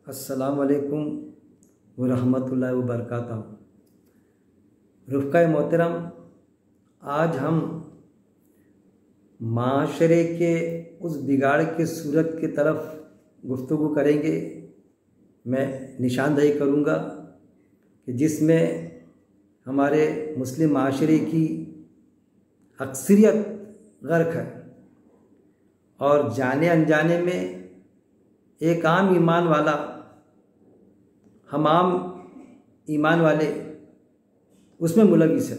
अस्सलामु अलैकुम वरहमतुल्लाहि वबरकातुहू। रुफ़क़ाए मोहतरम, आज हम माशरे के उस बिगाड़ के सूरत की तरफ गुफ्तगू करेंगे। मैं निशानदही करूँगा कि जिसमें हमारे मुस्लिम माशरे की अक्सरियत गर्क है और जाने अनजाने में एक आम ईमान वाला, हम आम ईमान वाले उसमें मुलविस है,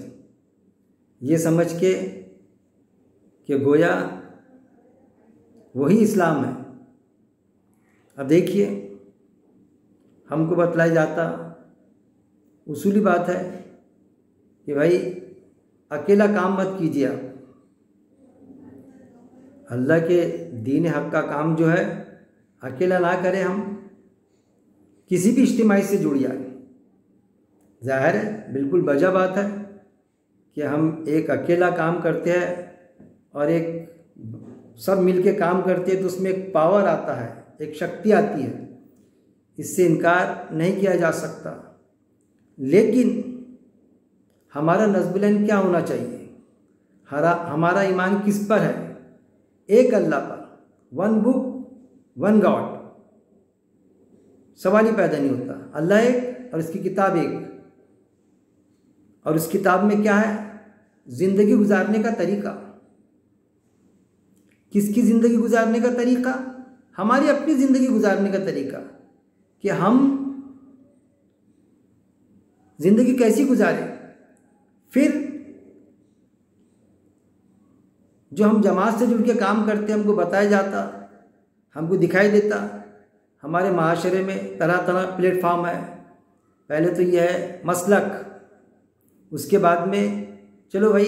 ये समझ के कि गोया वही इस्लाम है। अब देखिए, हमको बतलाया जाता उसूली बात है कि भाई अकेला काम मत कीजिए आप। अल्लाह के दीन हक़ का काम जो है अकेला ना करें, हम किसी भी इज्तिमाई से जुड़ जाए। ज़ाहिर है, बिल्कुल वजह बात है कि हम एक अकेला काम करते हैं और एक सब मिल के काम करते हैं तो उसमें एक पावर आता है, एक शक्ति आती है, इससे इनकार नहीं किया जा सकता। लेकिन हमारा नज़्बुल क्या होना चाहिए? हमारा ईमान किस पर है? एक अल्लाह पर, वन बुक वन गॉड। सवाल ही पैदा नहीं होता। अल्लाह एक और इसकी किताब एक, और इस किताब में क्या है? ज़िंदगी गुजारने का तरीका। किसकी ज़िंदगी गुजारने का तरीका? हमारी अपनी ज़िंदगी गुजारने का तरीका, कि हम ज़िंदगी कैसी गुजारें। फिर जो हम जमात से जुड़ के काम करते हैं, हमको बताया जाता, हमको दिखाई देता। हमारे माशरे में तरह तरह प्लेटफार्म है। पहले तो यह है मसलक, उसके बाद में चलो भाई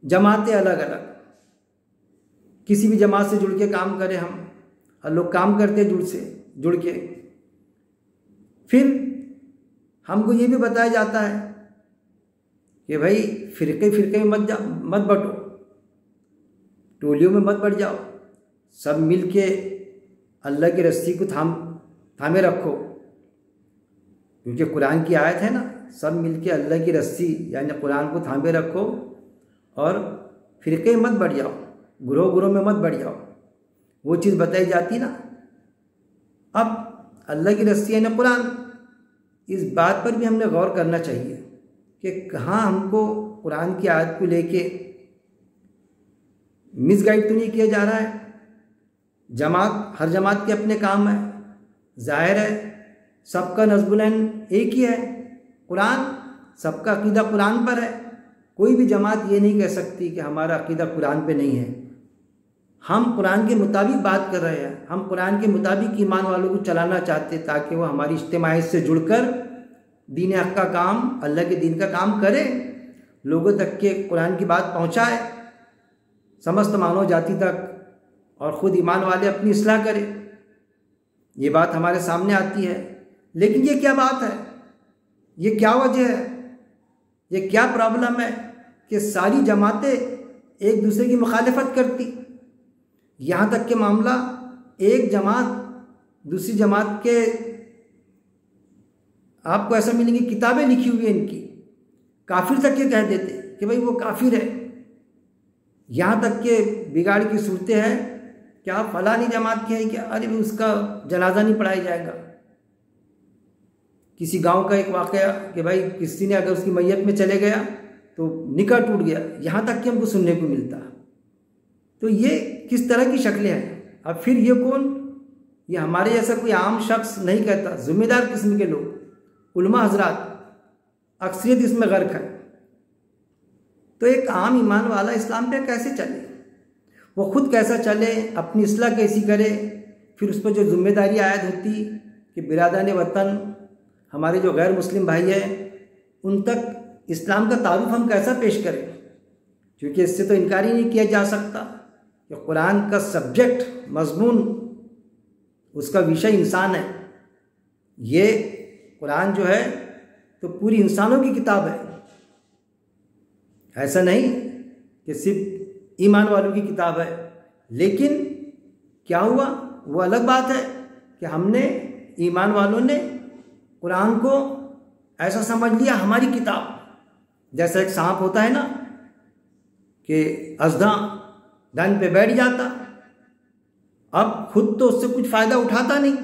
जमातें अलग अलग, किसी भी जमात से जुड़ के काम करें हम, और लोग काम करते जुड़ के। फिर हमको ये भी बताया जाता है कि भाई फ़िरक़े में मत बटो, टोलियों में मत बढ़ जाओ, सब मिल के अल्लाह की रस्सी को थामे रखो। क्योंकि कुरान की आयत है ना, सब मिल के अल्लाह की रस्सी यानी कुरान को थामे रखो और फ़िरक़े मत बढ़ जाओ, गुरोह में मत बढ़ जाओ। वो चीज़ बताई जाती ना। अब अल्लाह की रस्सी यानी कुरान, इस बात पर भी हमने गौर करना चाहिए कि कहाँ हमको कुरान की आयत को लेके मिसगाइड तो नहीं किया जा रहा है। हर जमात के अपने काम है। ज़ाहिर है, सबका नज़्बुल एक ही है, कुरान। सबका अक़ीदा कुरान पर है। कोई भी जमात ये नहीं कह सकती कि हमारा अक़ीदा कुरान पे नहीं है। हम कुरान के मुताबिक बात कर रहे हैं, हम कुरान के मुताबिक ईमान वालों को चलाना चाहते हैं, ताकि वो हमारी इज्तिमाई से जुड़कर दीन हक़ का काम, अल्लाह के दीन का काम करें, लोगों तक के कुरान की बात पहुँचाए, समस्त मानव जाति तक, और ख़ुद ईमान वाले अपनी इस्लाह करें। ये बात हमारे सामने आती है। लेकिन ये क्या बात है? ये क्या वजह है? ये क्या प्रॉब्लम है कि सारी जमातें एक दूसरे की मुखालिफत करती? यहाँ तक के मामला, एक जमात दूसरी जमात के, आपको ऐसा मिलेंगी किताबें लिखी हुई है इनकी, काफिर तक के कह देते कि भाई वो काफिर है। यहाँ तक के बिगाड़ की सूरतें हैं, क्या फलानी जमात की है क्या? अरे उसका जनाजा नहीं पढ़ाया जाएगा। किसी गांव का एक वाक़या कि भाई किसी ने अगर उसकी मैयत में चले गया तो निकाह टूट गया, यहाँ तक कि हमको सुनने को मिलता। तो ये किस तरह की शक्लें हैं? अब फिर ये कौन? ये हमारे जैसा कोई आम शख्स नहीं कहता, ज़िम्मेदार किस्म के लोग, उलमा हजरात, अक्सरियत इसमें गर्क है। तो एक आम ईमान वाला इस्लाम पे कैसे चले? वो खुद कैसा चले, अपनी इस्लाह कैसी करे? फिर उस पर जो जिम्मेदारी आयद होती कि बिरादरान वतन, हमारे जो गैर मुस्लिम भाई हैं, उन तक इस्लाम का तारुफ हम कैसा पेश करें? क्योंकि इससे तो इनकार ही नहीं किया जा सकता कि कुरान का सब्जेक्ट, मजमून, उसका विषय इंसान है। ये कुरान जो है तो पूरी इंसानों की किताब है। ऐसा नहीं कि सिर्फ ईमान वालों की किताब है। लेकिन क्या हुआ, वो अलग बात है कि हमने ईमान वालों ने कुरान को ऐसा समझ लिया हमारी किताब, जैसा एक सांप होता है ना कि अजदा धन पे बैठ जाता, अब खुद तो उससे कुछ फ़ायदा उठाता नहीं,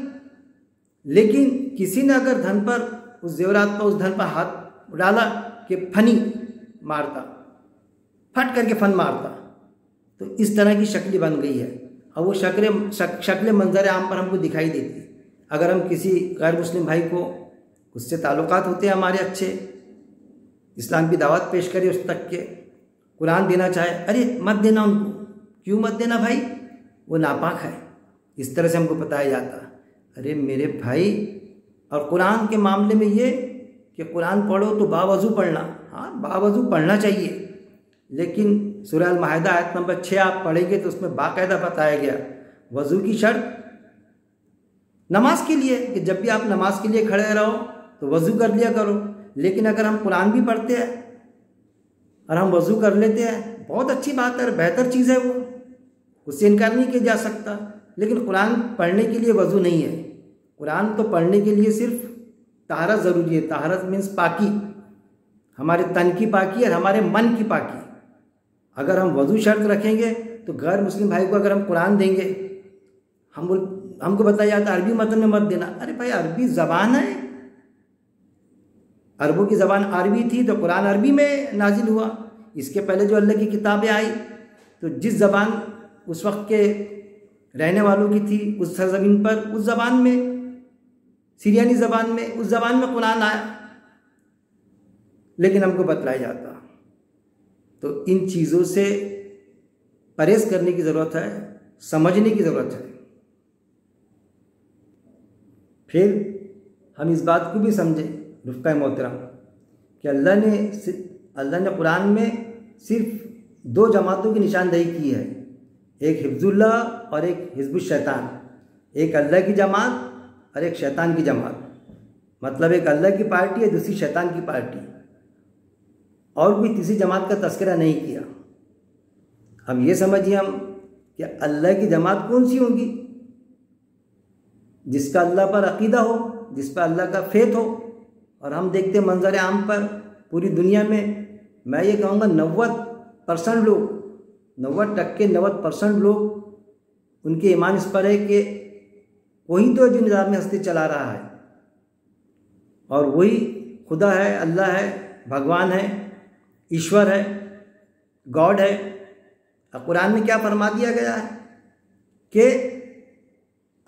लेकिन किसी ने अगर धन पर, उस जेवरात पर, उस धन पर हाथ डाला कि फनी मारता, फट करके फन मारता। तो इस तरह की शक्ल बन गई है। अब वो शक्ल मंजर आम पर हमको दिखाई देती है। अगर हम किसी गैर मुस्लिम भाई को, उससे ताल्लुकात होते हैं हमारे अच्छे, इस्लाम की दावत पेश करे उस तक के, कुरान देना चाहे, अरे मत देना उनको, क्यों मत देना भाई, वो नापाक है, इस तरह से हमको बताया जाता। अरे मेरे भाई, और कुरान के मामले में ये कि कुरान पढ़ो तो बावजू पढ़ना, हाँ बावजू पढ़ना चाहिए, लेकिन सूरह अल-माइदा आयत नंबर 6 आप पढ़ेंगे तो उसमें बाकायदा बताया गया वज़ू की शर्त नमाज के लिए, कि जब भी आप नमाज के लिए खड़े रहो तो वज़ू कर लिया करो। लेकिन अगर हम कुरान भी पढ़ते हैं और हम वज़ू कर लेते हैं, बहुत अच्छी बात है, बेहतर चीज़ है, वो उससे इनकार नहीं किया जा सकता। लेकिन कुरान पढ़ने के लिए वज़ू नहीं है, कुरान तो पढ़ने के लिए सिर्फ तहरत ज़रूरी है। तहरत मीन्स पाकी, हमारे तन की पाकी और हमारे मन की पाकी। अगर हम वज़ू शर्त रखेंगे तो गैर मुस्लिम भाई को अगर हम कुरान देंगे, हमको बताया जाता है अरबी मतन में मत देना। अरे भाई अरबी ज़बान है, अरबों की ज़बान अरबी थी तो कुरान अरबी में नाजिल हुआ। इसके पहले जो अल्लाह की किताबें आई तो जिस ज़बान उस वक्त के रहने वालों की थी उस सरज़मीन पर, उस ज़बान में, सीरियानी ज़बान में, उस ज़बान में कुरान आया, लेकिन हमको बतलाया जाता। तो इन चीज़ों से परहेज़ करने की ज़रूरत है, समझने की ज़रूरत है। फिर हम इस बात को भी समझें रुफ़क़ा मोहतरम कि अल्लाह ने कुरान में सिर्फ 2 जमातों की निशानदेही की है, एक हिफ्ज़ुल्लाह और एक हिज़्बुश शैतान, एक अल्लाह की जमात और एक शैतान की जमात। मतलब एक अल्लाह की पार्टी है, दूसरी शैतान की पार्टी, और कोई तीसरी जमात का तज़किरा नहीं किया। अब ये समझिए हम कि अल्लाह की जमात कौन सी होगी, जिसका अल्लाह पर अक़ीदा हो, जिस पर अल्लाह का फेथ हो। और हम देखते मंजर आम पर पूरी दुनिया में, मैं ये कहूँगा 90% लोग, 90% लोग उनके ईमान इस पर है कि वही तो जो निज़ाम हस्ती चला रहा है और वही खुदा है, अल्लाह है, भगवान है, ईश्वर है, गॉड है। अब कुरान में क्या फरमा दिया गया है कि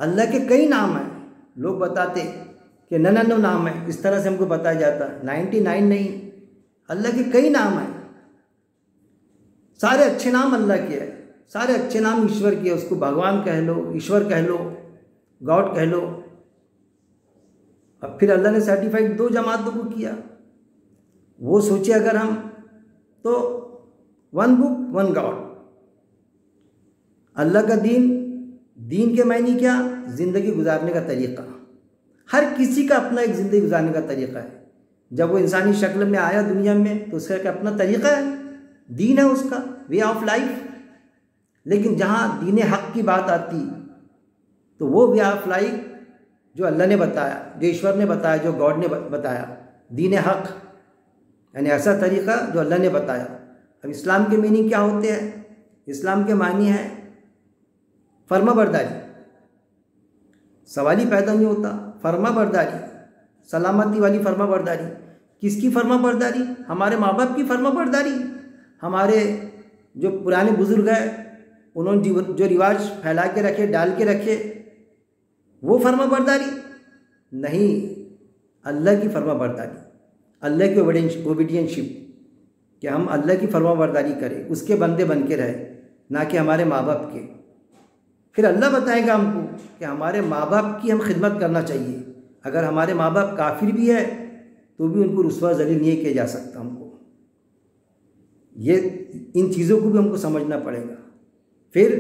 अल्लाह के कई नाम हैं। लोग बताते कि 99 नाम है, इस तरह से हमको बताया जाता, 99 नहीं, अल्लाह के कई नाम हैं। सारे अच्छे नाम अल्लाह के हैं, सारे अच्छे नाम ईश्वर के, उसको भगवान कह लो, ईश्वर कह लो, गॉड कह लो। अब फिर अल्लाह ने सर्टिफाइड 2 जमातों को किया। वो सोचे अगर हम तो 1 बुक 1 गॉड, अल्लाह का दीन के मायने क्या, ज़िंदगी गुजारने का तरीक़ा। हर किसी का अपना एक ज़िंदगी गुजारने का तरीक़ा है। जब वो इंसानी शक्ल में आया दुनिया में तो उसका एक अपना तरीक़ा है, दीन है उसका, वे ऑफ लाइफ। लेकिन जहाँ दीन हक़ की बात आती तो वो वे ऑफ लाइफ जो अल्लाह ने बताया, जो ईश्वर ने बताया, जो गॉड ने बताया, दीन हक़ यानी ऐसा तरीक़ा जो अल्लाह ने बताया। अब इस्लाम के मीनिंग क्या होते हैं? इस्लाम के मानी है फर्माबरदारी, सवाल ही पैदा नहीं होता। फर्माबरदारी, सलामती वाली फर्माबरदारी। किसकी फर्माबरदारी? हमारे माँ बाप की फर्माबरदारी। हमारे जो पुराने बुज़ुर्ग हैं उन्होंने जो रिवाज फैला के रखे, डाल के रखे, वो फर्माबरदारी नहीं, अल्लाह की फर्माबरदारी, अल्लाह की ओबीडियंशिप, कि हम अल्लाह की फर्माबरदारी करें, उसके बंदे बन के रहे, ना कि हमारे माँ बाप के। फिर अल्लाह बताएगा हमको कि हमारे माँ बाप की हम खिदमत करना चाहिए। अगर हमारे माँ बाप काफिर भी है तो भी उनको रुस्वा ज़लील नहीं किया जा सकता। हमको ये इन चीज़ों को भी हमको समझना पड़ेगा। फिर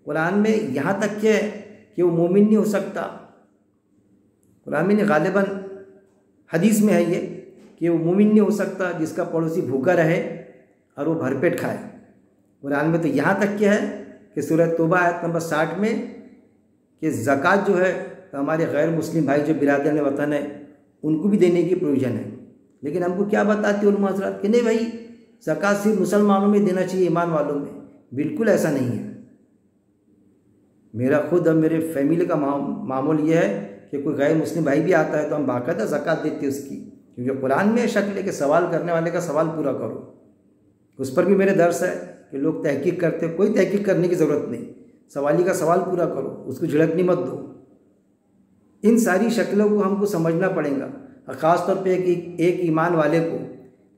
कुरान में यहाँ तक के कि वो मोमिन नहीं हो सकता। कुरान में गालिबन हदीस में है ये कि वो मोमिन नहीं हो सकता जिसका पड़ोसी भूखा रहे और वो भरपेट खाए। कुरान में तो यहाँ तक के है कि सूरह तौबा आयत नंबर 60 में कि ज़कात जो है तो हमारे गैर मुस्लिम भाई जो बिरादरान वतन है उनको भी देने की प्रोविज़न है। लेकिन हमको क्या बताती उलमा हज़रात कि नहीं भाई ज़कात सिर्फ मुसलमानों में देना चाहिए, ईमान वालों में। बिल्कुल ऐसा नहीं है। मेरा खुद और मेरे फैमिली का मामूल ये है कि कोई गैर मुस्लिम भाई भी आता है तो हम बाकायदा ज़कात देते हैं उसकी, क्योंकि कुरान में शक्ल है कि सवाल करने वाले का सवाल पूरा करो। उस पर भी मेरे दर्स है कि लोग तहकीक करते, कोई तहकीक करने की ज़रूरत नहीं, सवाली का सवाल पूरा करो, उसको झिड़कनी मत दो। इन सारी शक्लों को हमको समझना पड़ेगा, ख़ास तौर पे एक ईमान वाले को।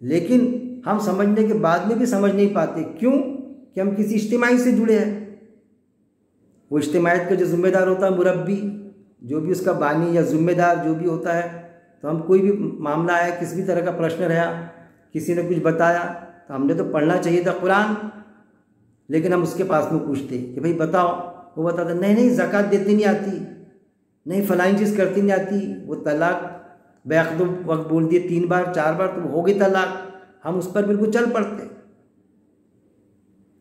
लेकिन हम समझने के बाद में भी समझ नहीं पाते, क्यों? कि हम किसी इज्तिमाई से जुड़े हैं। वो इज्तिमायत का जो ज़िम्मेदार होता है मुरब्बी, जो भी उसका बानी या ज़िम्मेदार जो भी होता है, तो हम कोई भी मामला आया, किसी भी तरह का प्रश्न रहा, किसी ने कुछ बताया, तो हमने तो पढ़ना चाहिए था कुरान, लेकिन हम उसके पास में पूछते कि भाई बताओ। वो बताता नहीं ज़कात देती नहीं आती, नहीं फलानी चीज़ करती नहीं आती। वो तलाक बेअक़्द वक्त बोल दिए 3 बार 4 बार तो हो गई तलाक, हम उस पर बिल्कुल चल पड़ते।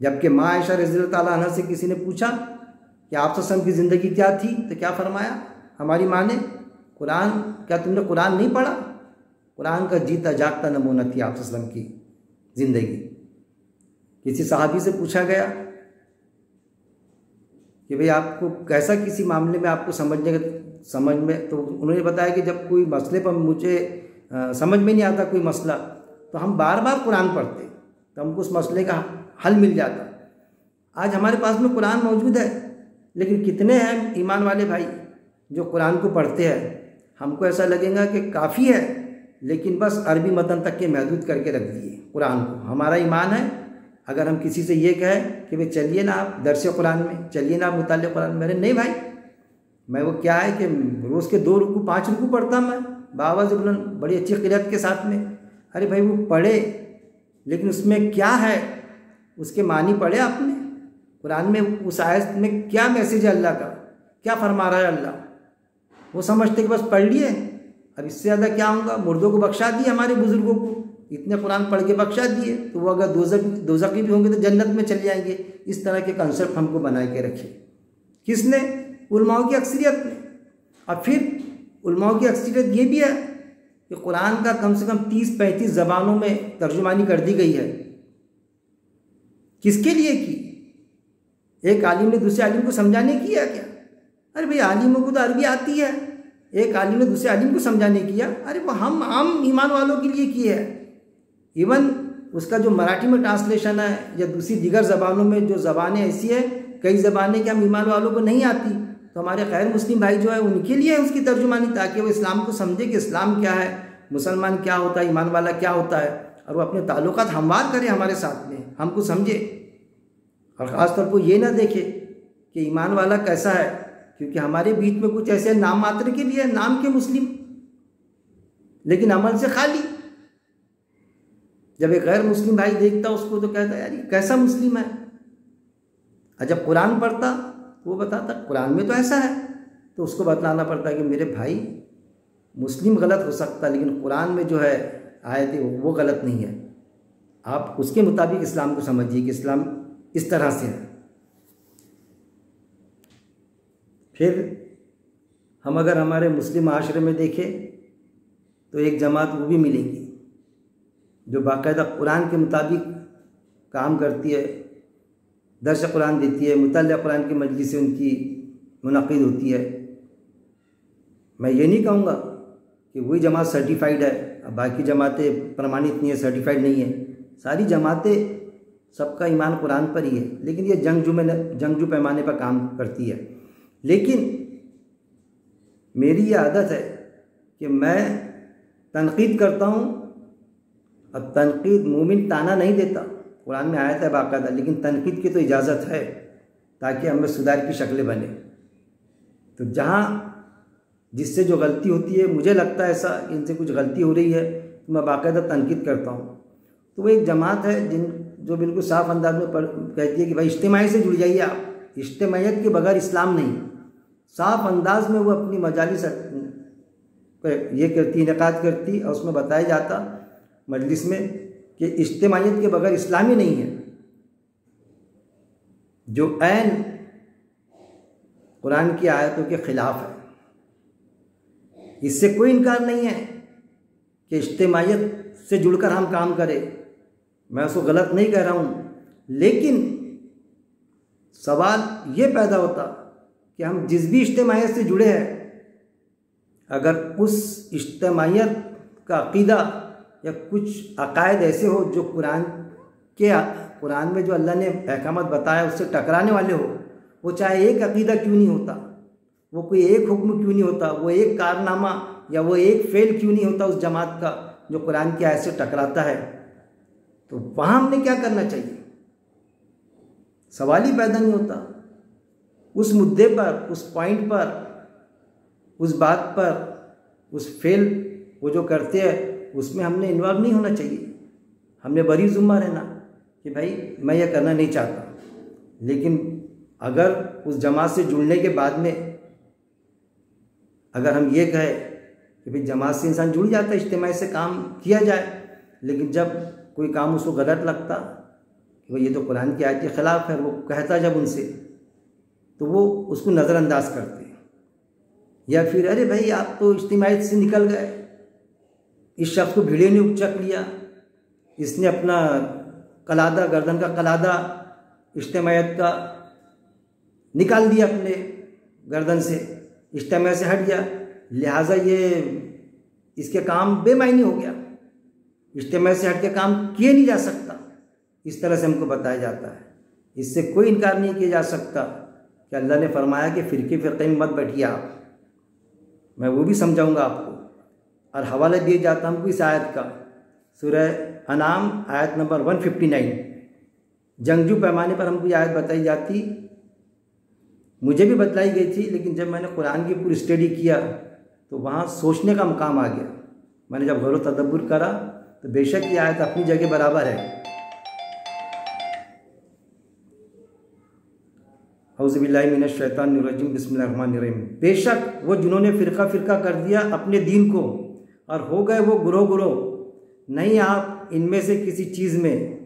जबकि माँ आयशा रज़ियल्लाहु ताला अन्हा से किसी ने पूछा कि आप सल्लल्लाहु की ज़िंदगी क्या थी, तो क्या फरमाया हमारी माँ ने? कुरान, क्या तुमने कुरान नहीं पढ़ा? कुरान का जीता जागता नमूना थी आप सल्लल्लाहु की ज़िंदगी। किसी सहाबी से पूछा गया कि भाई आपको कैसा किसी मामले में आपको समझ में, तो उन्होंने बताया कि जब कोई मसले पर मुझे समझ में नहीं आता कोई मसला, तो हम बार बार कुरान पढ़ते तो हमको उस मसले का हल मिल जाता। आज हमारे पास में कुरान मौजूद है, लेकिन कितने हैं ईमान वाले भाई जो कुरान को पढ़ते हैं? हमको ऐसा लगेगा कि काफ़ी है, लेकिन बस अरबी मतन तक के महदूद करके रख दिए कुरान को। हमारा ईमान है, अगर हम किसी से ये कहें कि भाई चलिए ना आप दर्स कुरान में, चलिए ना आप मुताल्लिक़ कुरान में, मेरे नहीं भाई, मैं वो क्या है कि रोज़ के 2 रुकू 5 रुकू पढ़ता मैं बाबा से बुलंद बड़ी अच्छी क़िरात के साथ में। अरे भाई वो पढ़े, लेकिन उसमें क्या है, उसके मानी पढ़े आपने? कुरान में उस आयत में क्या मैसेज है अल्लाह का, क्या फरमा रहा है अल्लाह? वो समझते कि बस पढ़ लिए, अब इससे ज़्यादा क्या होगा? मुर्दों को बख्शा दिए, हमारे बुज़ुर्गों को इतने कुरान पढ़ के बख्शा दिए, तो वो अगर दोज़खी भी होंगे तो जन्नत में चले जाएंगे। इस तरह के कंसेप्ट हमको बना के रखे। किसने? उलमाओं की अक्सरियत ने। और फिर उलमाओं की अक्सरियत ये भी है कि कुरान का कम से कम 30-35 ज़बानों में तर्जुमानी कर दी गई है। किसके लिए की? एक आलिम ने दूसरे आलिम को समझाने की है क्या? अरे भाई आलिमों को तो अरबी आती है, एक आलिम ने दूसरे आलिम को समझाने किया, अरे वो हम आम ईमान वालों के लिए की है। इवन उसका जो मराठी में ट्रांसलेशन है या दूसरी दीगर ज़बानों में जो ज़बानें ऐसी है, कई ज़बानें कि हम ईमान वालों को नहीं आती, तो हमारे गैर मुस्लिम भाई जो है उनके लिए उसकी तर्जुमानी, ताकि वो इस्लाम को समझे कि इस्लाम क्या है, मुसलमान क्या होता है, ईमान वाला क्या होता है, और वो अपने ताल्लुकात हमवार करे हमारे साथ में, हमको समझे। और ख़ास तौर पर ये ना देखे कि ईमान वाला कैसा है, क्योंकि हमारे बीच में कुछ ऐसे नाम मात्र के लिए नाम के मुस्लिम, लेकिन अमल से खाली। जब एक गैर मुस्लिम भाई देखता उसको तो कहता है यार ये कैसा मुस्लिम है। और जब कुरान पढ़ता वो बताता कुरान में तो ऐसा है, तो उसको बतलाना पड़ता है कि मेरे भाई मुस्लिम गलत हो सकता, लेकिन कुरान में जो है आयत वो गलत नहीं है, आप उसके मुताबिक इस्लाम को समझिए कि इस्लाम इस तरह से है। फिर हम अगर हमारे मुस्लिम माशरे में देखें तो एक जमात वो भी मिलेगी जो बाकायदा कुरान के मुताबिक काम करती है, दर्स कुरान देती है, मुताल्लिक़ कुरान की मजलिसें उनकी मुनक़िद होती है। मैं ये नहीं कहूँगा कि वही जमात सर्टिफाइड है, अब बाकी जमातें प्रमाणित नहीं है, सर्टिफाइड नहीं है। सारी जमातें सबका ईमान कुरान पर ही है, लेकिन ये जंगजू पैमाने पर काम करती है। लेकिन मेरी ये आदत है कि मैं तनकीद करता हूँ, अब तनकीद मोमिन ताना नहीं देता, कुरान में आयत है बाकायदा, लेकिन तनकीद की तो इजाज़त है ताकि हमें सुधार की शक्लें बने। तो जहाँ जिससे जो गलती होती है, मुझे लगता है ऐसा इनसे कुछ गलती हो रही है, तो मैं बाकायदा तनकीद करता हूँ। तो वो एक जमात है जो बिल्कुल साफ़ अंदाज में कहती है कि भाई इज्तिमाई से जुड़ जाइए आप, इज्तिमाइयत के बगैर इस्लाम नहीं। साफ़ अंदाज में वो अपनी मजालिस ये करती, इनेकाद करती, और उसमें बताया जाता मजलिस में कि इज्तिमाइयत के बगैर इस्लाम ही नहीं है, जो ऐन कुरान की आयतों के ख़िलाफ़ है। इससे कोई इनकार नहीं है कि इज्तिमाइयत से जुड़कर हम काम करें, मैं उसको गलत नहीं कह रहा हूँ, लेकिन सवाल ये पैदा होता कि हम जिस भी इज्तिमाइयत से जुड़े हैं, अगर उस इज्तिमाइयत का अक़ीदा या कुछ अकायद ऐसे हो जो कुरान में जो अल्लाह ने अहकामत बताया उससे टकराने वाले हो, वो चाहे एक अक़ीदा क्यों नहीं होता, वो कोई एक हुक्म क्यों नहीं होता, वो एक कारनामा या वो एक फ़ेल क्यों नहीं होता उस जमात का जो कुरान की आयत से टकराता है, तो वहाँ हमने क्या करना चाहिए? सवाल ही पैदा नहीं होता। उस मुद्दे पर, उस पॉइंट पर, उस बात पर, उस फेल वो जो करते हैं उसमें हमने इन्वॉल्व नहीं होना चाहिए। हमने बरी ज़िम्मा रहना कि भाई मैं ये करना नहीं चाहता। लेकिन अगर उस जमात से जुड़ने के बाद में अगर हम ये कहें कि भाई जमात से इंसान जुड़ जाता है, इज्तिमा से काम किया जाए, लेकिन जब कोई काम उसको गलत लगता कि भाई ये तो कुरान की आयत के ख़िलाफ़ है, वो कहता जब उनसे, तो वो उसको नज़रअंदाज करते हैं। या फिर अरे भाई आप तो इज्तिमाइयत से निकल गए, इस शख्स को भीड़े ने उचक लिया, इसने अपना कलादा, गर्दन का कलादा इज्तिमाइयत का निकाल दिया अपने गर्दन से, इज्तिमाइयत से हट गया, लिहाजा ये इसके काम बेमायनी हो गया, इज्तिमाइयत से हट के काम किए नहीं जा सकता। इस तरह से हमको बताया जाता है। इससे कोई इनकार नहीं किया जा सकता कि अल्लाह ने फरमाया कि फ़िरके में मत बैठिए आप। मैं वो भी समझाऊंगा आपको, और हवाला दिया जाता हमको इस आयत का, सूरह अनाम आयत नंबर 159। जंगजू पैमाने पर हमको ये आयत बताई जाती, मुझे भी बतलाई गई थी, लेकिन जब मैंने कुरान की पूरी स्टडी किया तो वहाँ सोचने का मुकाम आ गया। मैंने जब गौर तदब्बुर करा तो बेशक ये आयत अपनी जगह बराबर है। औज़ु बिल्लाहि मिनश शैतानिर रजीम, बिस्मिल्लाहिर रहमानिर रहीम। बेशक वो जिन्होंने फ़िरका कर दिया अपने दीन को और हो गए वो गुरोह, नहीं आप इनमें से किसी चीज़ में,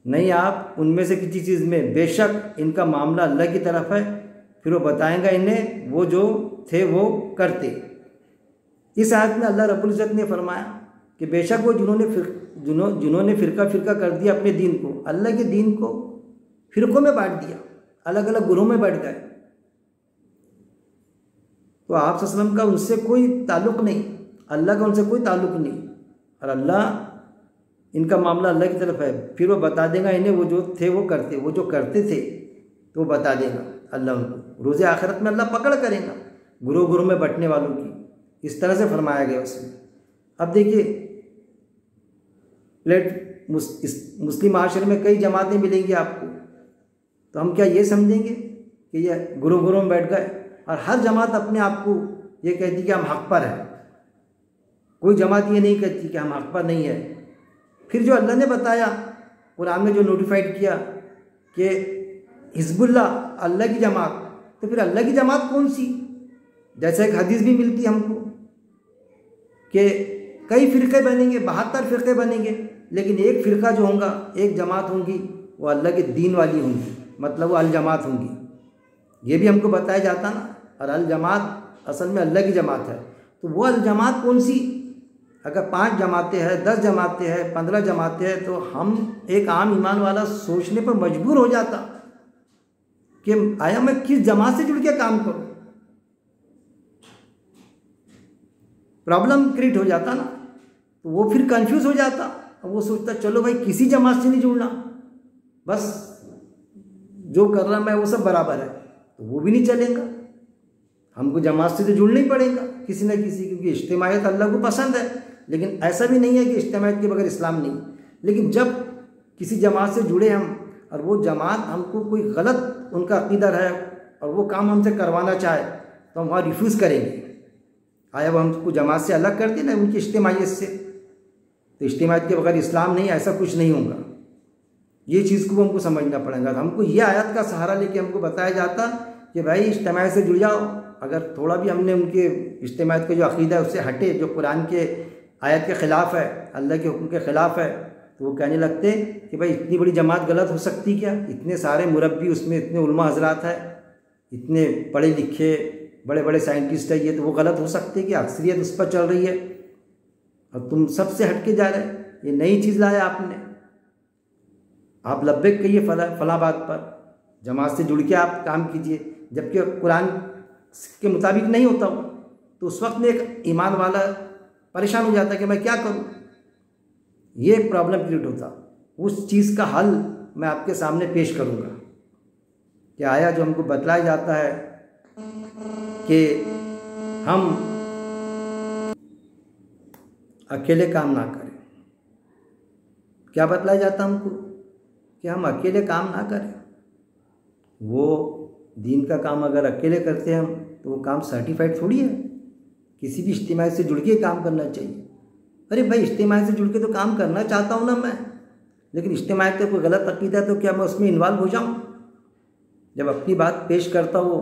नहीं आप उनमें से किसी चीज़ में, बेशक इनका मामला अल्लाह की तरफ है, फिर वो बताएंगा इन्हें वो जो थे वो करते। इस आयत में अल्लाह रब्बुल इज़्ज़त ने फरमाया कि बेशक वो जिन्होंने फ़िरका कर दिया अपने दीन को, अल्लाह के दीन को फ़िरक़ों में बांट दिया, अलग अलग गुरों में बढ़ गए, तो आप सल्लल्लाहु अलैहि वसल्लम का उनसे कोई ताल्लुक़ नहीं, अल्लाह का उनसे कोई ताल्लुक़ नहीं, और अल्लाह इनका मामला अल्लाह की तरफ है। फिर वो बता देगा इन्हें वो जो थे वो करते, वो जो करते थे तो वो बता देगा अल्लाह उनको। रोज़े आखिरत में अल्लाह पकड़ करेगा गुरोह में बंटने वालों की। इस तरह से फरमाया गया उसमें। अब देखिए, मुस्लिम माशरे में कई जमातें मिलेंगी आपको, तो हम क्या ये समझेंगे कि ये गुरोह में बैठ गए और हर जमात अपने आप को ये कहती कि हम हक़ पर हैं? कोई जमात ये नहीं कहती कि हम हक़ पर नहीं है। फिर जो अल्लाह ने बताया कुरान में, जो नोटिफाइड किया कि हिज़्बुल्लाह अल्लाह की जमात, तो फिर अल्लाह की जमात कौन सी? जैसे एक हदीस भी मिलती हमको कि कई फ़िरक़े बनेंगे, 72 फ़िरक़े बनेंगे, लेकिन एक फ़िरक़ा जो होगा, एक जमात होंगी, वो अल्लाह के दीन वाली होंगी, मतलब वो अल जमात होंगी। ये भी हमको बताया जाता ना, और अल जमात असल में अल्लाह की जमात है। तो वो अल जमात कौन सी? अगर 5 जमातें हैं, 10 जमातें हैं, 15 जमातें हैं, तो हम एक आम ईमान वाला सोचने पर मजबूर हो जाता कि आया मैं किस जमात से जुड़ के काम करूं। प्रॉब्लम क्रिएट हो जाता ना, तो वो फिर कंफ्यूज हो जाता और वो सोचता चलो भाई किसी जमात से नहीं जुड़ना, बस जो कर रहा मैं वो सब बराबर है, तो वो भी नहीं चलेगा। हमको जमात से तो जुड़ना ही पड़ेगा किसी न किसी, क्योंकि इज्तिमाइयत अल्लाह को पसंद है। लेकिन ऐसा भी नहीं है कि इज्तिमाइयत के बगैर इस्लाम नहीं। लेकिन जब किसी जमात से जुड़े हम और वो जमात हमको कोई गलत उनका अक़ीदा है और वो काम हमसे करवाना चाहे, तो हम वहाँ रिफ्यूज़ करेंगे। आया वो हमको जमात से अलग करती ना उनकी इज्तिमाइयत से, तो इज्तिमाइयत के बगैर इस्लाम नहीं, ऐसा कुछ नहीं होगा। ये चीज़ को हमको समझना पड़ेगा। हमको ये आयत का सहारा लेके हमको बताया जाता कि भाई इज्तिमाइयत से जुड़ जाओ। अगर थोड़ा भी हमने उनके इज्तिमाइयत का जो अक़ीदा है उससे हटे, जो कुरान के आयत के ख़िलाफ़ है, अल्लाह के हुक्म के ख़िलाफ़ है, तो वो कहने लगते कि भाई इतनी बड़ी जमात गलत हो सकती क्या? इतने सारे मुरब्बी उसमें, इतने उलमा हज़रात हैं, इतने पढ़े लिखे बड़े बड़े साइंटिस्ट है ये, तो वो गलत हो सकते कि अक्सरियत उस पर चल रही है और तुम सबसे हटके जा रहे। ये नई चीज़ लाया आपने, आप लब्बैक कहिए फला बात पर, जमात से जुड़ के आप काम कीजिए, जबकि कुरान के मुताबिक नहीं होता वो। तो उस वक्त में एक ईमान वाला परेशान हो जाता है कि मैं क्या करूं। ये प्रॉब्लम क्रिएट होता। उस चीज़ का हल मैं आपके सामने पेश करूंगा कि आया जो हमको बतलाया जाता है कि हम अकेले काम ना करें। क्या बतलाया जाता हमको कि हम अकेले काम ना करें। वो दीन का काम अगर अकेले करते हैं हम, तो वो काम सर्टिफाइड थोड़ी है। किसी भी इज्तिमा से जुड़ के काम करना चाहिए। अरे भाई, इज्तिमा से जुड़ के तो काम करना चाहता हूँ ना मैं, लेकिन इज्तिमा पे कोई गलत अकीदा है तो क्या मैं उसमें इन्वॉल्व हो जाऊँ? जब अपनी बात पेश करता हो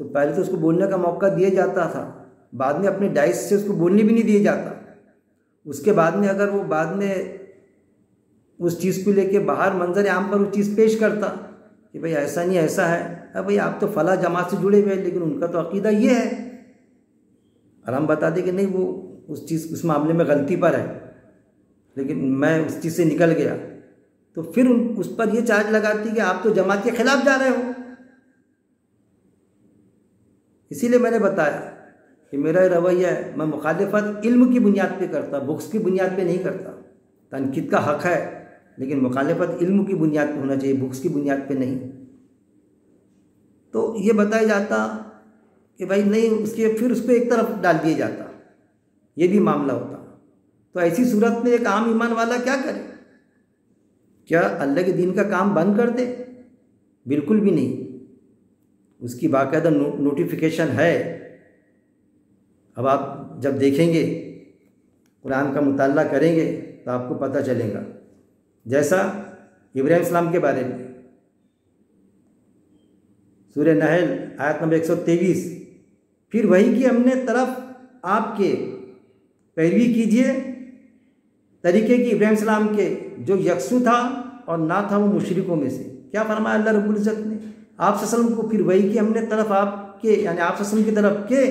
तो पहले तो उसको बोलने का मौका दिया जाता था, बाद में अपने डाइस से उसको बोलने भी नहीं दिया जाता। उसके बाद में अगर वो बाद में उस चीज़ को लेके बाहर मंजर आम पर वो चीज़ पेश करता कि भाई ऐसा नहीं ऐसा है, अब भाई आप तो फला जमात से जुड़े हुए हैं लेकिन उनका तो अकीदा ये है, और हम बता दें कि नहीं वो उस चीज़ उस मामले में गलती पर है, लेकिन मैं उस चीज़ से निकल गया, तो फिर उस पर ये चार्ज लगाती कि आप तो जमात के खिलाफ जा रहे हो। इसीलिए मैंने बताया कि मेरा रवैया है, मैं मुखालिफत इल्म की बुनियाद पे करता, बुक्स की बुनियाद पे नहीं करता। तनकीद का हक़ है, लेकिन मुखालिफत इल्म की बुनियाद पे होना चाहिए, बुक्स की बुनियाद पे नहीं। तो ये बताया जाता कि भाई नहीं, उसके फिर उसको एक तरफ डाल दिया जाता, ये भी मामला होता। तो ऐसी सूरत में एक आम ईमान वाला क्या करे? क्या अल्लाह के दीन का काम बंद कर दे? बिल्कुल भी नहीं। उसकी बाकायदा नोटिफिकेशन है। अब आप जब देखेंगे, कुरान का मुताला करेंगे तो आपको पता चलेगा। जैसा इब्राहिम सलाम के बारे में सूरह नहल आयत नंबर 123, फिर वही की हमने तरफ आपके पैरवी कीजिए तरीके की इब्राहिम सलाम के, जो यकसू था और ना था वो मुशरिकों में से। क्या फरमाया अल्लाह रब्बुल इज़्ज़त ने? आप सल्लम को फिर वही की हमने तरफ आपके, यानी आप सल्लम की तरफ के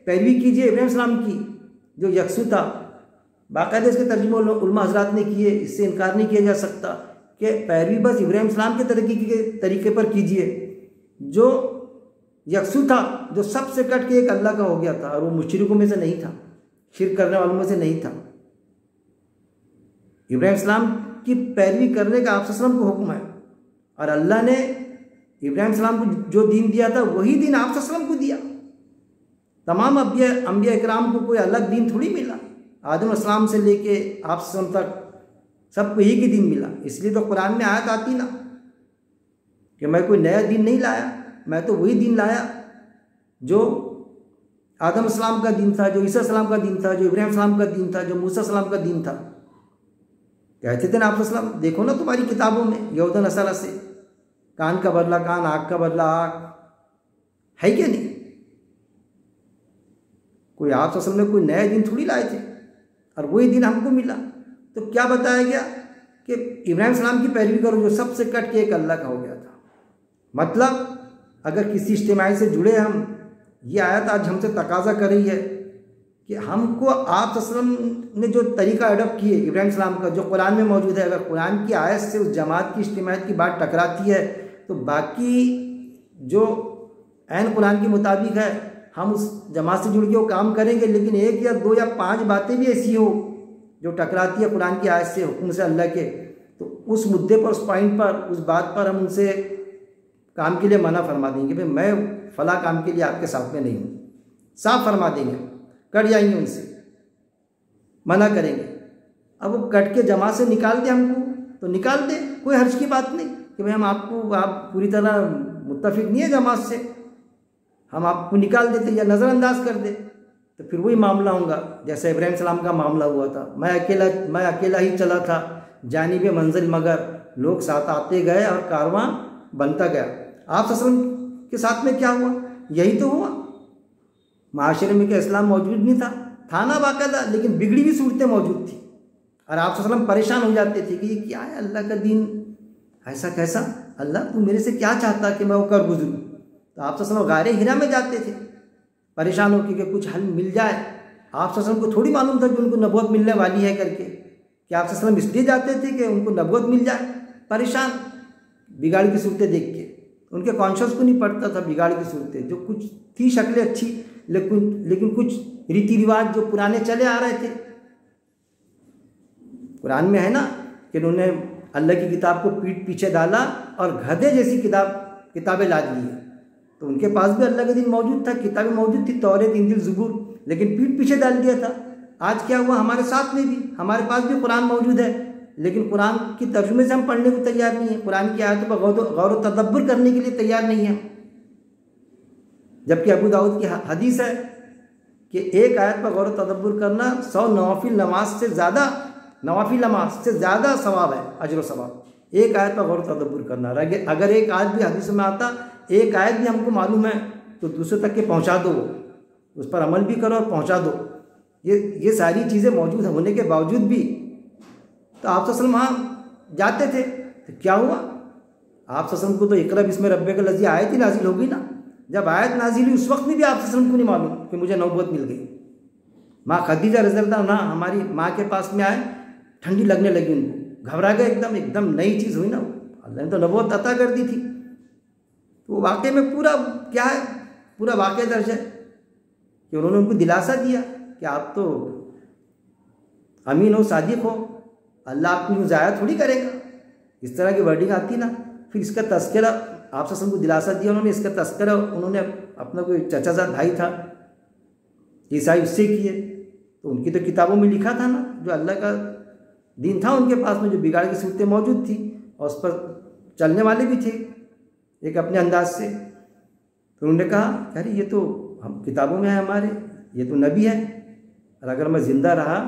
पैरवी कीजिए इब्राहिम सलाम की, जो यकसू था। बाकायदा इसके तर्जुमे उलमा हज़रात ने किए, इससे इनकार नहीं किया जा सकता कि पैरवी बस इब्राहिम सलाम के तरीके पर कीजिए, जो यकसू था, जो सबसे कट के एक अल्लाह का हो गया था, और वो मुशरिकों में से नहीं था, शिर्क करने वालों में से नहीं था। इब्राहिम सलाम की पैरवी करने का आप सल्लम को हुक्म है, और अल्लाह ने इब्राहिम सलाम को जो दीन दिया था वही दीन आप सल्लम को दिया। तमाम अंबिया इकराम को कोई अलग दीन थोड़ी मिला। आदम अस्सलाम से लेके आप सल्लम तक सबको एक ही दीन मिला। इसलिए तो कुरान में आयत आती ना कि मैं कोई नया दीन नहीं लाया, मैं तो वही दीन लाया जो आदम अस्सलाम का दीन था, जो ईसा अस्सलाम का दीन था, जो इब्राहिम सलाम का दीन था, जो मूसा अस्सलाम का दीन था। कहते थे ना आप सल्लम, देखो ना तुम्हारी किताबों में यहूदा नसारा से, कान का बदला कान, आँख का बदला आँख, है क्या नहीं? कोई आप सल्लम ने कोई नया दीन थोड़ी लाए थे, और वही दिन हमको मिला। तो क्या बताया गया कि इब्राहिम सलाम की पैरवी करो, जो सबसे कट के एक अल्लाह का हो गया था। मतलब अगर किसी इज्तिमा से जुड़े हम, ये आयत आज हमसे तकाजा कर रही है कि हमको आप सल्लम ने जो तरीका अडॉप्ट किए इब्राहिम सलाम का, जो कुरान में मौजूद है, अगर कुरान की आयत से उस जमात की इज्तिमायत की बात टकराती है तो बाकी जो ऐन कुरान के मुताबिक है हम उस जमात से जुड़ के वो काम करेंगे। लेकिन एक या दो या पांच बातें भी ऐसी हो जो टकराती है कुरान की आयत से, हुक्म से अल्लाह के, तो उस मुद्दे पर, उस पॉइंट पर, उस बात पर हम उनसे काम के लिए मना फरमा देंगे। भाई मैं फला काम के लिए आपके साथ में नहीं हूँ, साफ फरमा देंगे, कट जाएंगे, उनसे मना करेंगे। अब वो कट के जमात से निकाल दे हमको तो निकाल दे, कोई हर्ज की बात नहीं कि भाई आप पूरी तरह मुत्तफिक नहीं है जमात से, हम आपको निकाल देते या नज़रअंदाज कर दे, तो फिर वही मामला होगा जैसा इब्राहिम सलाम का मामला हुआ था। मैं अकेला ही चला था जानिब मंजिल, मगर लोग साथ आते गए और कारवां बनता गया। आप सल्लम के साथ में क्या हुआ? यही तो हुआ। माशरे में क्या इस्लाम मौजूद नहीं था ना बाकायदा, लेकिन बिगड़ी हुई सूरतें मौजूद थी, और आप सल्लम परेशान हो जाते थे कि ये क्या है अल्लाह का दीन, ऐसा कैसा? अल्लाह तू मेरे से क्या चाहता कि मैं वो कर गुजरूँ? तो आप सल्लम गारे हिरा में जाते थे, परेशान होकर कि कुछ हल मिल जाए। आप सल्लल्लाहु अलैहि वसल्लम को थोड़ी मालूम था कि उनको नबूवत मिलने वाली है करके, कि आप सल्लल्लाहु अलैहि वसल्लम इसलिए जाते थे कि उनको नबूवत मिल जाए। परेशान बिगाड़ की सूरतें देख के, उनके कॉन्शियस को नहीं पड़ता था बिगाड़ की सूरतें, जो कुछ थी शक्लें अच्छी, लेकिन कुछ रीति रिवाज जो पुराने चले आ रहे थे। कुरान में है ना कि उन्होंने अल्लाह की किताब को पीठ पीछे डाला और गधे जैसी किताबें लाद ली। तो उनके पास भी अल्लाह का दिन मौजूद था, किताबें मौजूद थी, तौरेत, इंजील, ज़बूर, लेकिन पीठ पीछे डाल दिया था। आज क्या हुआ, हमारे साथ में भी, हमारे पास भी कुरान मौजूद है, लेकिन कुरान की तर्जुमे से हम पढ़ने को तैयार नहीं है, कुरान की आयतों पर गौर व तदब्बुर करने के लिए तैयार नहीं है। जबकि अबू दाऊद की हदीस है कि एक आयत पर गौर व तदब्बुर करना 100 नवाफिल नमाज से ज़्यादा सवाब है, अजर व सवाब। एक आयत पर गौर व तदब्बुर करना, अगर एक आयत भी हदीस में आता, एक आयत भी हमको मालूम है तो दूसरे तक के पहुँचा दो, उस पर अमल भी करो और पहुँचा दो। ये सारी चीज़ें मौजूद होने के बावजूद भी तो आप सल्लल्लाहु अलैहि वसल्लम वहाँ जाते थे, तो क्या हुआ, आप सल्लल्लाहु अलैहि वसल्लम को तो इक़रा बिस्मि रब्बिकल लज़ी आयत ही नाजिल हो गई ना। जब आयत नाजिल हुई उस वक्त में भी आप सल्लल्लाहु अलैहि वसल्लम को नहीं मालूम कि मुझे नबूवत मिल गई। माँ खदीजा रज़ियल्लाहु अन्हा हमारी माँ के पास में आए, ठंडी लगने लगी, उनको घबरा गए, एकदम नई चीज़ हुई ना, अल्लाह ने तो नबूवत अता कर दी थी। तो वाक़े में पूरा क्या है, पूरा वाक़या दर्ज है कि उन्होंने उनको दिलासा दिया कि आप तो अमीन हो, सादिक हो, अल्लाह आपको ज़ाया थोड़ी करेगा। इस तरह की वर्डिंग आती ना। फिर इसका तस्करा आप सल्लल्लाहु को दिलासा दिया उन्होंने, इसका तस्करा उन्होंने अपना कोई चचाजाद भाई था ईसाई, उससे किए। तो उनकी तो किताबों में लिखा था ना, जो अल्लाह का दीन था उनके पास में, जो बिगाड़ की सूरतें मौजूद थी और उस पर चलने वाले भी थे एक अपने अंदाज से। तो उन्होंने कहा अरे ये तो हम किताबों में है हमारे, ये तो नबी है, और अगर मैं ज़िंदा रहा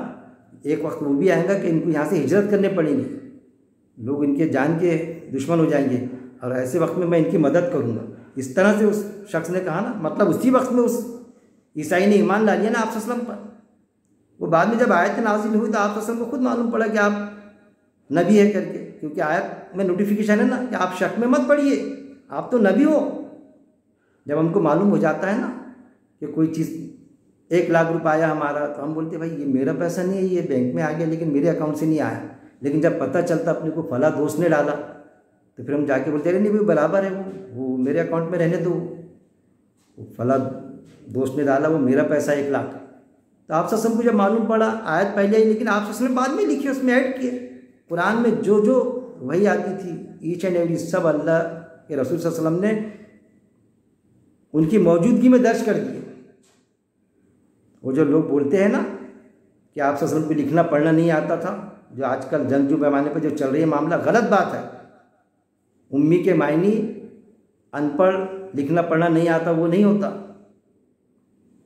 एक वक्त वो भी आएगा कि इनको यहाँ से हिजरत करने पड़ेगी, लोग इनके जान के दुश्मन हो जाएंगे, और ऐसे वक्त में मैं इनकी मदद करूँगा। इस तरह से उस शख्स ने कहा ना, मतलब उसी वक्त में उस ईसाई ने ईमान ला लिया ना आप सल्लल्लाहु अलैहि वसल्लम पर। वो बाद में जब आयत नाजिल हुई तो आप सल्लल्लाहु अलैहि वसल्लम को खुद मालूम पड़ा कि आप नबी है करके, क्योंकि आयत में नोटिफिकेशन है ना कि आप शक में मत पड़िए, आप तो नबी हो। जब हमको मालूम हो जाता है ना कि कोई चीज़ 1 लाख रुपया आया हमारा, तो हम बोलते भाई ये मेरा पैसा नहीं है, ये बैंक में आ गया लेकिन मेरे अकाउंट से नहीं आया। लेकिन जब पता चलता अपने को फला दोस्त ने डाला, तो फिर हम जाके बोलते अरे नहीं भाई बराबर है, वो मेरे अकाउंट में रहने दो, वो फला दोस्त ने डाला, वो मेरा पैसा 1 लाख। तो आप सल्लल्लाहु को जब मालूम पड़ा, आयत पहले ही, लेकिन आप सल्लल्लाहु बाद में लिखी, उसमें ऐड किए। कुरान में जो जो वही आती थी, ईच एंड एवरी सब अल्लाह के रसूल सल्लल्लाहु अलैहि वसल्लम ने उनकी मौजूदगी में दर्ज कर दिए। वो जो लोग बोलते हैं ना कि आप सल्लल्लाहु अलैहि वसल्लम को लिखना पढ़ना नहीं आता था, जो आजकल जंगजू पैमाने पर जो चल रही है मामला, गलत बात है। उम्मी के मायनी अनपढ़, लिखना पढ़ना नहीं आता वो नहीं होता।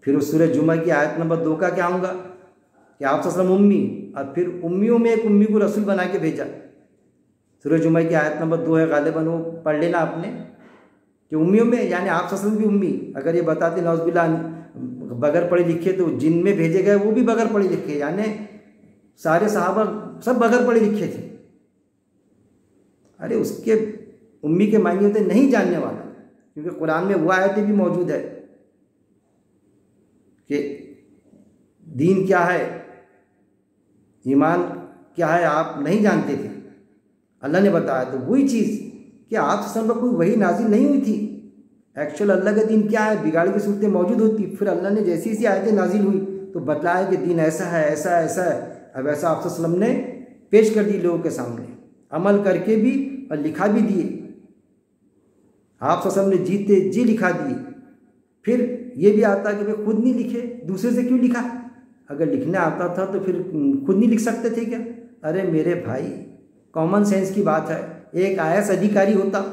फिर उस सूरह जुमा की आयत नंबर 2 का क्या होगा कि आप सल्लल्लाहु अलैहि वसल्लम उम्मी, और फिर उम्मियों में एक उम्मी को रसूल बना के भेजा। सूरह जुमा की आयत नंबर 2 है, गालिबन वो पढ़ लेना आपने, कि उम्मियों में यानी आप सल्लल्लाहु अलैहि वसल्लम भी उम्मी। अगर ये बताते नौज़ुबिल्लाह बगैर पढ़े लिखे, तो जिन में भेजे गए वो भी बगैर पढ़े लिखे, यानी सारे सहाबा सब बगैर पढ़े लिखे थे। अरे उसके उम्मी के मायने होते नहीं जानने वाला, क्योंकि कुरान में वो आयतें भी मौजूद है कि दीन क्या है, ईमान क्या है, आप नहीं जानते थे, अल्लाह ने बताया। तो वही चीज़ कि आप सब पर कोई वही नाजिल नहीं हुई थी, एक्चुअल अल्लाह का दीन क्या है, बिगाड़ की सूरतें मौजूद होती। फिर अल्लाह ने जैसी जैसी आयतें नाजिल हुई तो बतलाया कि दीन ऐसा है, ऐसा है, ऐसा है। अब ऐसा आप सल्लम ने पेश कर दी लोगों के सामने, अमल करके भी और लिखा भी दिए। आप सल्लम ने जीते जी लिखा दिए। फिर ये भी आता कि भाई खुद नहीं लिखे, दूसरे से क्यों लिखा? अगर लिखने आता था तो फिर खुद नहीं लिख सकते थे क्या? अरे मेरे भाई, कॉमन सेंस की बात है। एक आईएएस अधिकारी होता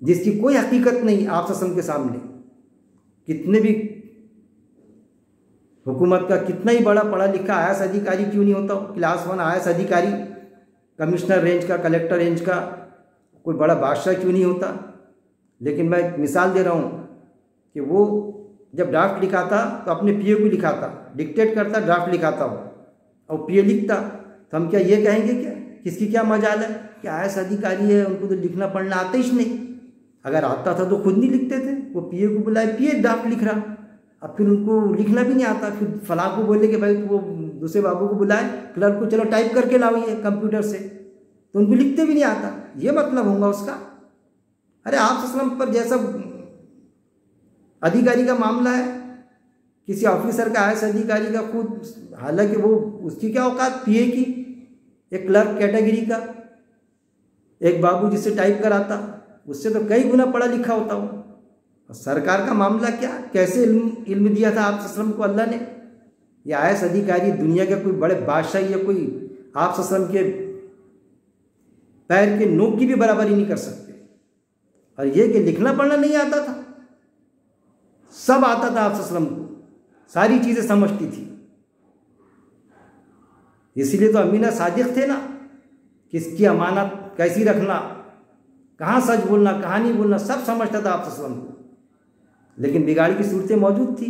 जिसकी कोई हकीकत नहीं आप सल्लम के सामने, कितने भी हुकूमत का कितना ही बड़ा पढ़ा लिखा आईएएस अधिकारी क्यों नहीं होता, क्लास 1 आईएएस अधिकारी, कमिश्नर रेंज का, कलेक्टर रेंज का कोई बड़ा बादशाह क्यों नहीं होता। लेकिन मैं मिसाल दे रहा हूँ कि वो जब ड्राफ्ट लिखाता तो अपने पीए को लिखाता, डिक्टेट करता, ड्राफ्ट लिखाता हो और पीए लिखता। तो हम क्या ये कहेंगे क्या किसकी क्या मजाल है कि आईएएस अधिकारी है, उनको तो लिखना पढ़ना आता ही नहीं। अगर आता था तो खुद नहीं लिखते थे, वो पीए को बुलाए, पीए ड्राफ्ट लिख रहा। अब फिर उनको लिखना भी नहीं आता, फिर फलां को बोले कि भाई वो दूसरे बाबू को बुलाए, क्लर्क को, चलो टाइप करके लाओ ये कंप्यूटर से, तो उनको लिखते भी नहीं आता। ये मतलब होगा उसका। अरे आप सल्लम पर जैसा अधिकारी का मामला है, किसी ऑफिसर का, आईएएस अधिकारी का खुद, हालांकि वो उसकी क्या औकात पीए की, एक क्लर्क कैटेगरी का एक बाबू जिससे टाइप कराता, उससे तो कई गुना पढ़ा लिखा होता हो। और सरकार का मामला क्या, कैसे इल्म दिया था आप सल्लम को अल्लाह ने। या आईएएस अधिकारी दुनिया के कोई बड़े बादशाह या कोई आप सल्लम के पैर के नोक की भी बराबरी नहीं कर सकते। और ये कि लिखना पढ़ना नहीं आता था, सब आता था आप सल्लम को, सारी चीजें समझती थी। इसीलिए तो अमीना सादिक थे ना, किसकी अमानत कैसी रखना, कहाँ सच बोलना, कहाँ नहीं बोलना, सब समझता था आप सल्लम को। लेकिन बिगाड़ की सूरतें मौजूद थी,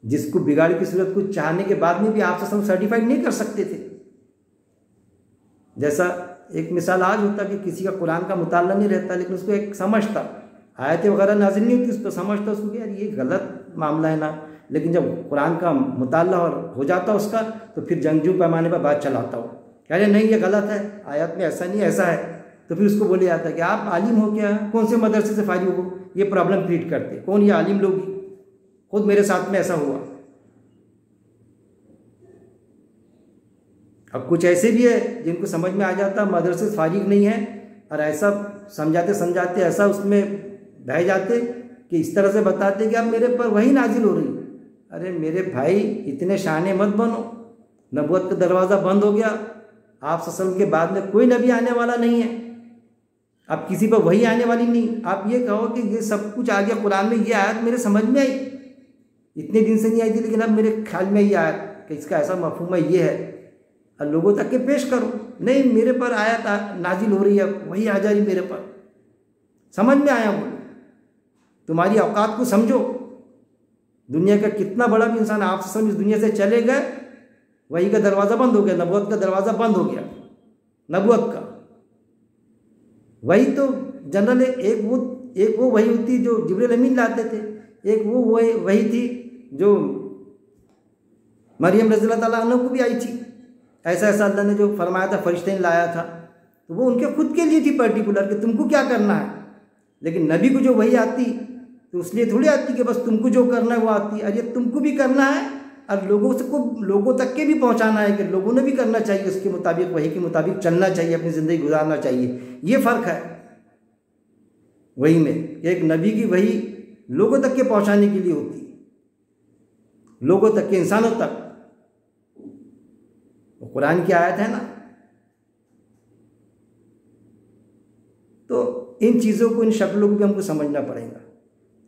जिसको बिगाड़ की सूरत को चाहने के बाद में भी आप सल्लम सर्टिफाइड नहीं कर सकते थे। जैसा एक मिसाल आज होता कि किसी का कुरान का मुताला नहीं रहता, लेकिन उसको एक समझता, आयतें वगैरह नाज़िल नहीं होती, उस पर समझता उसको कि यार ये गलत मामला है ना, लेकिन जब कुरान का मुताला और हो जाता उसका, तो फिर जंगजू पैमाने पर बात चलाता हो, कह रहे नहीं ये गलत है, आयत में ऐसा नहीं ऐसा है। तो फिर उसको बोले जाता है कि आप आलिम हो क्या, कौन से मदरसे से फारिग हो, ये प्रॉब्लम क्रिएट करते, कौन ये आलिम लोग, खुद मेरे साथ में ऐसा हुआ। अब कुछ ऐसे भी है जिनको समझ में आ जाता मदरसे से फारिग नहीं है, और ऐसा समझाते समझाते ऐसा उसमें बह जाते कि इस तरह से बताते कि अब मेरे पर वही नाजिल हो रही। अरे मेरे भाई इतने शाने मत बनो, नबूवत का दरवाज़ा बंद हो गया, आप सल्लम के बाद में कोई नबी आने वाला नहीं है, अब किसी पर वही आने वाली नहीं। आप ये कहो कि ये सब कुछ आ गया कुरान में, ये आयत मेरे समझ में आई, इतने दिन से नहीं आई थी, लेकिन अब मेरे ख्याल में ये आयत कि इसका ऐसा मफहूम है, ये है, और लोगों तक के पेश करो। नहीं मेरे पर आयत नाजिल हो रही है, वही आ जा रही मेरे पर, समझ में आया। बोलो तुम्हारी औकात को समझो। दुनिया का कितना बड़ा भी इंसान आप सब इस दुनिया से चले गए, वही का दरवाज़ा बंद हो गया, नबूवत का दरवाज़ा बंद हो गया, नबूवत का। वही तो जनरल एक वो वही होती जो जिब्रील अमीन लाते थे, एक वो वही थी जो मरियम रज़ी अल्लाह ताला अन्हा को भी आई थी। ऐसा ऐसा अल्लाह ने जो फरमाया था, फरिश्ते ने लाया था, तो वो उनके खुद के लिए थी पर्टिकुलर कि तुमको क्या करना है। लेकिन नबी को जो वही आती तो उसलिए थोड़ी आती कि बस तुमको जो करना है वो आती, अरे तुमको भी करना है और लोगों तक के भी पहुंचाना है कि लोगों ने भी करना चाहिए, उसके मुताबिक, वही के मुताबिक चलना चाहिए, अपनी ज़िंदगी गुजारना चाहिए। ये फ़र्क है वही में, एक नबी की वही लोगों तक के पहुंचाने के लिए होती, लोगों तक के, इंसानों तक। कुरान की आयत है ना, तो इन चीज़ों को, इन शक्लों को भी हमको समझना पड़ेगा।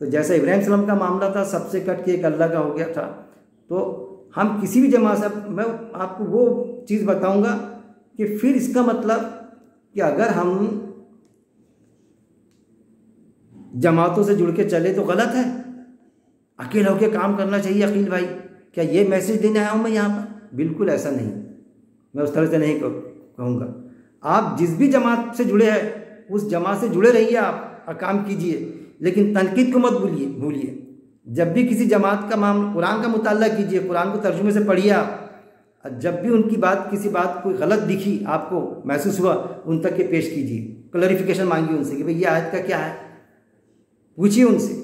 तो जैसा इब्राहिम सल्लम का मामला था, सबसे कट के एक अल्लाह का हो गया था, तो हम किसी भी जमात से, मैं आपको वो चीज़ बताऊंगा कि फिर इसका मतलब कि अगर हम जमातों से जुड़ के चले तो गलत है, अकेले होकर काम करना चाहिए। अकील भाई क्या ये मैसेज देने आया हूँ मैं यहाँ पर? बिल्कुल ऐसा नहीं, मैं उस तरह से नहीं कहूँगा। आप जिस भी जमात से जुड़े हैं उस जमात से जुड़े रहिए आप और काम कीजिए, लेकिन तनकीद को मत भूलिए। जब भी किसी जमात का मामला, कुरान का मुताला कीजिए, कुरान को तर्जुमे से पढ़िए आप, और जब भी उनकी बात, किसी बात कोई गलत दिखी, आपको महसूस हुआ, उन तक के पेश कीजिए, क्लैरिफिकेशन मांगिए उनसे कि भाई ये आयत का क्या है, पूछिए उनसे।